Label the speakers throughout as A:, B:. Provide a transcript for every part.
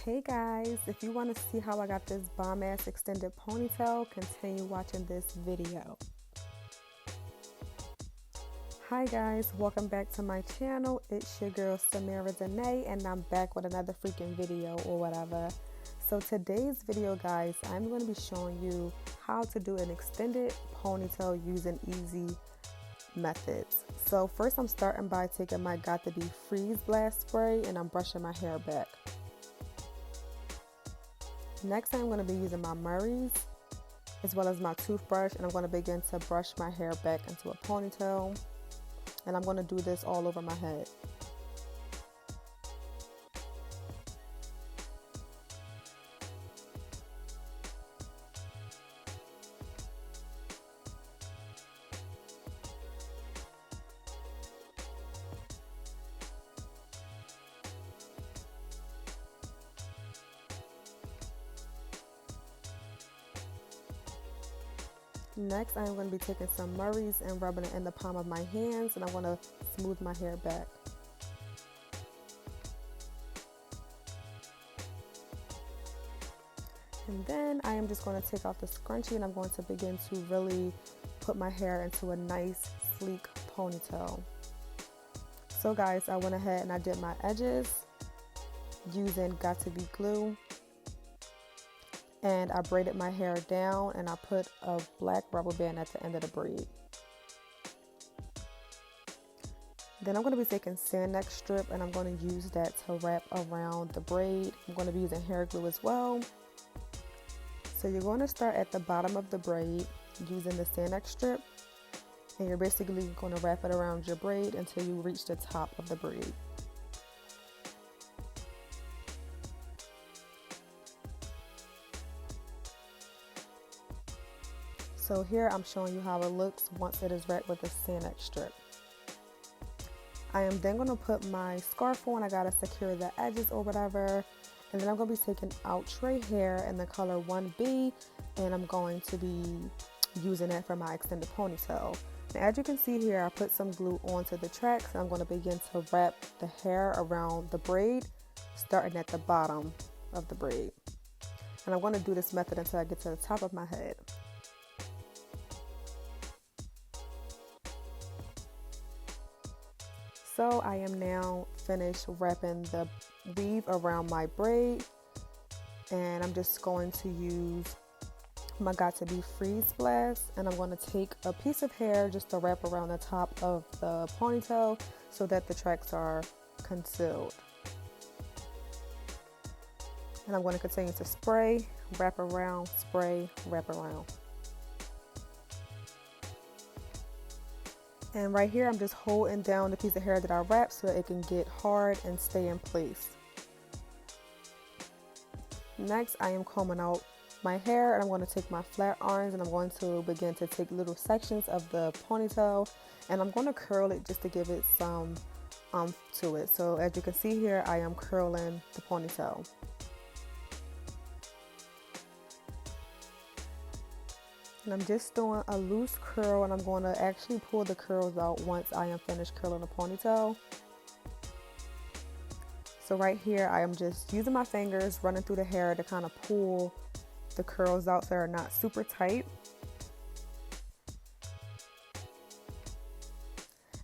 A: Hey guys, if you want to see how I got this bomb ass extended ponytail, continue watching this video. Hi guys, welcome back to my channel. It's your girl Samerah and I'm back with another freaking video or whatever. So today's video guys, I'm going to be showing you how to do an extended ponytail using easy methods. So first I'm starting by taking my Got to Be Freeze Blast spray and I'm brushing my hair back. Next, I'm going to be using my Murray's as well as my toothbrush, and I'm going to begin to brush my hair back into a ponytail, and I'm going to do this all over my head. Next, I'm going to be taking some Murray's and rubbing it in the palm of my hands, and I want to smooth my hair back. And then I am just going to take off the scrunchie and I'm going to begin to really put my hair into a nice, sleek ponytail. So guys, I went ahead and I did my edges using Got to Be glue. And I braided my hair down and I put a black rubber band at the end of the braid. Then I'm going to be taking Sand strip and I'm going to use that to wrap around the braid. I'm going to be using hair glue as well. So you're going to start at the bottom of the braid using the Sand strip, and you're basically going to wrap it around your braid until you reach the top of the braid. So here I'm showing you how it looks once it is wrapped with a Sand strip. I am then going to put my scarf on. I got to secure the edges or whatever. And then I'm going to be taking outre hair in the color 1B. And I'm going to be using that for my extended ponytail. Now, as you can see here, I put some glue onto the tracks. And I'm going to begin to wrap the hair around the braid, starting at the bottom of the braid. And I'm going to do this method until I get to the top of my head. So I am now finished wrapping the weave around my braid, and I'm just going to use my Got to Be Freeze Blast, and I'm going to take a piece of hair just to wrap around the top of the ponytail so that the tracks are concealed. And I'm going to continue to spray, wrap around, spray, wrap around. And right here, I'm just holding down the piece of hair that I wrapped so it can get hard and stay in place. Next, I am combing out my hair, and I'm going to take my flat irons and I'm going to begin to take little sections of the ponytail, and I'm going to curl it just to give it some oomph to it. So as you can see here, I am curling the ponytail. And I'm just doing a loose curl, and I'm going to actually pull the curls out once I am finished curling the ponytail. So right here, I am just using my fingers, running through the hair to kind of pull the curls out so they're not super tight.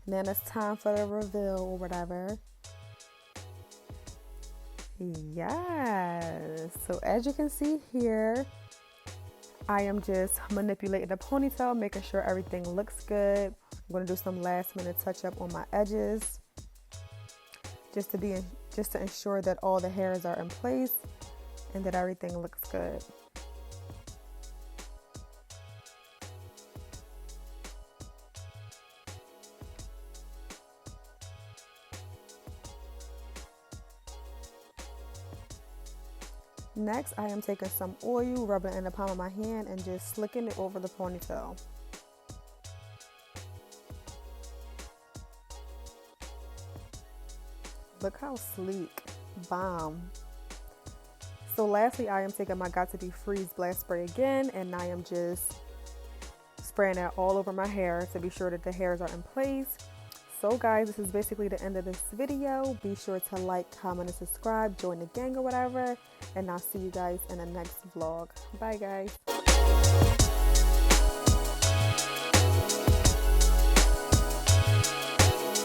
A: And then it's time for the reveal or whatever. Yes. So as you can see here, I am just manipulating the ponytail, making sure everything looks good. I'm going to do some last minute touch up on my edges just to ensure that all the hairs are in place and that everything looks good. Next, I am taking some oil, rubbing it in the palm of my hand, and just slicking it over the ponytail. Look how sleek. Bomb. So lastly, I am taking my Got To Be Freeze Blast Spray again, and I am just spraying that all over my hair to be sure that the hairs are in place. So guys, this is basically the end of this video. Be sure to like, comment, and subscribe, join the gang or whatever, and I'll see you guys in the next vlog. Bye guys.